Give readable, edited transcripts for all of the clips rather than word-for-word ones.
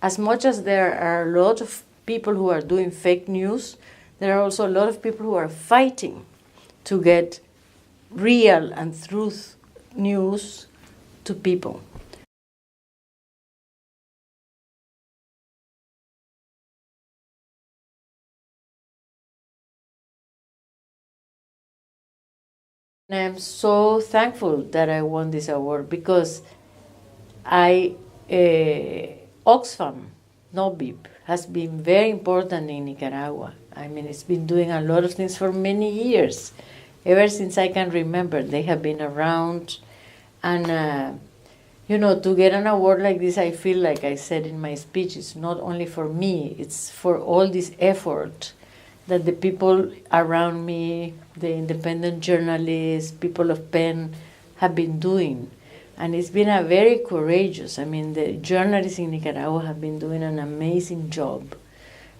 as much as there are a lot of people who are doing fake news, there are also a lot of people who are fighting to get real and truth news to people. And I'm so thankful that I won this award because Oxfam, Novib, has been very important in Nicaragua. I mean, it's been doing a lot of things for many years. Ever since I can remember, they have been around. And, to get an award like this, I feel like I said in my speech, it's not only for me, it's for all this effort that the people around me, the independent journalists, people of PEN have been doing. And it's been a very courageous, the journalists in Nicaragua have been doing an amazing job.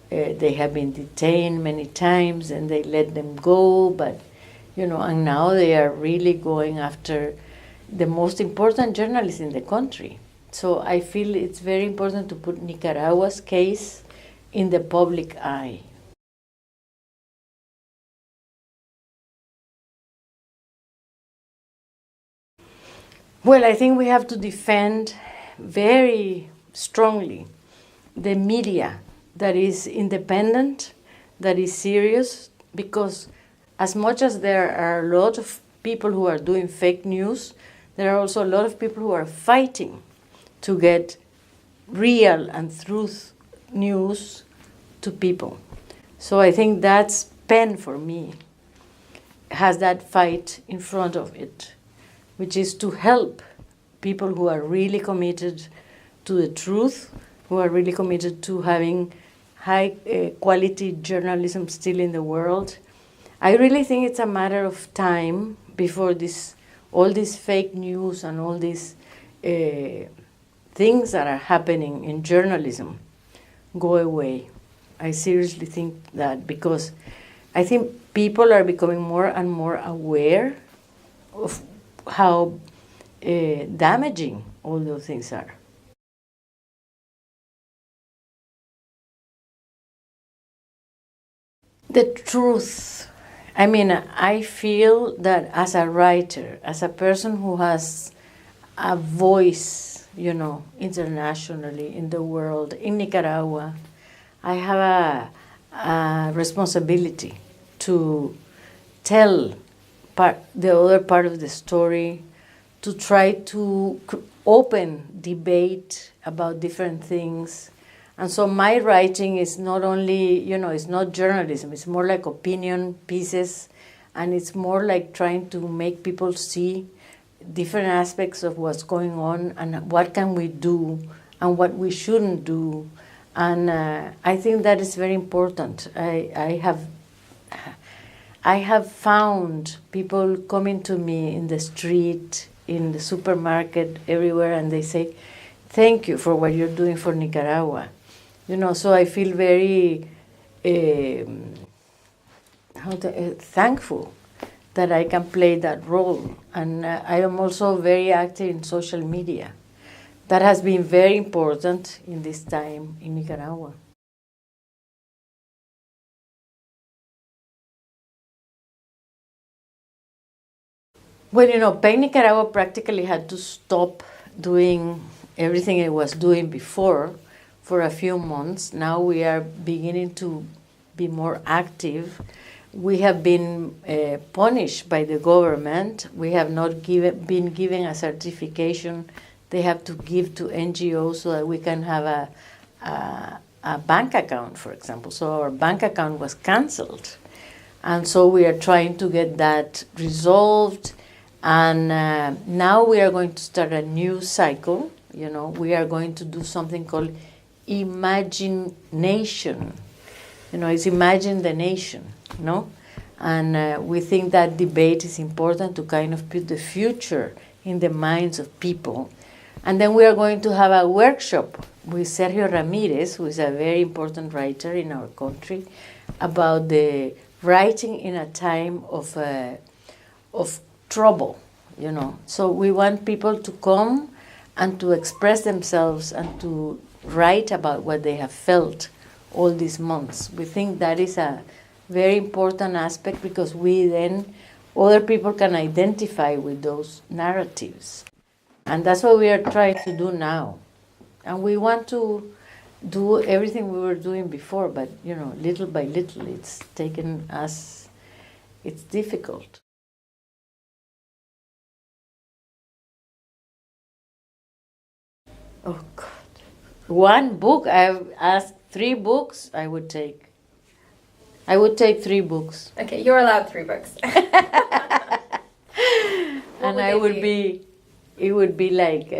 They have been detained many times and they let them go, but, and now they are really going after the most important journalists in the country. So I feel it's very important to put Nicaragua's case in the public eye. Well, I think we have to defend very strongly the media that is independent, that is serious, because as much as there are a lot of people who are doing fake news, there are also a lot of people who are fighting to get real and truth news to people. So I think that's PEN for me, has that fight in front of it, which is to help people who are really committed to the truth, who are really committed to having high quality journalism still in the world. I really think it's a matter of time before all this fake news and all these things that are happening in journalism go away. I seriously think that, because I think people are becoming more and more aware of how damaging all those things are. The truth. I feel that as a writer, as a person who has a voice, internationally in the world, in Nicaragua, I have a responsibility to tell the other part of the story, to try to open debate about different things. And so my writing is not only, it's not journalism, it's more like opinion pieces, and it's more like trying to make people see different aspects of what's going on and what can we do and what we shouldn't do. And I think that is very important. I have found people coming to me in the street, in the supermarket, everywhere, and they say, thank you for what you're doing for Nicaragua. So I feel very thankful that I can play that role. And I am also very active in social media. That has been very important in this time in Nicaragua. Well, PEN Nicaragua practically had to stop doing everything it was doing before for a few months. Now we are beginning to be more active. We have been punished by the government. We have not been given a certification they have to give to NGOs so that we can have a bank account, for example. So our bank account was canceled. And so we are trying to get that resolved. And now we are going to start a new cycle. We are going to do something called imagination. It's imagine the nation, And we think that debate is important to kind of put the future in the minds of people. And then we are going to have a workshop with Sergio Ramirez, who is a very important writer in our country, about the writing in a time of trouble, So we want people to come and to express themselves and to write about what they have felt all these months. We think that is a very important aspect because other people can identify with those narratives. And that's what we are trying to do now. And we want to do everything we were doing before, but little by little, it's difficult. Oh God. One book, I've asked 3 books, I would take 3 books. Okay, you're allowed 3 books. And it would be like,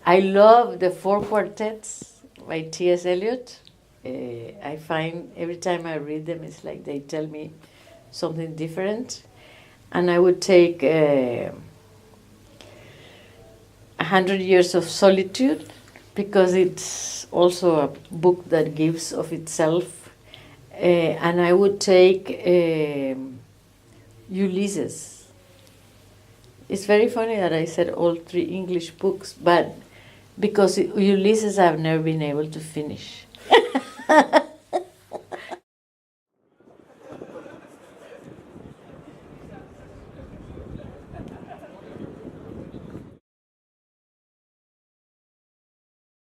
I love the 4 quartets by T.S. Eliot. I find every time I read them, it's like they tell me something different. And I would take 100 Years of Solitude, because it's also a book that gives of itself. And I would take Ulysses. It's very funny that I said all 3 English books, but because Ulysses I've never been able to finish.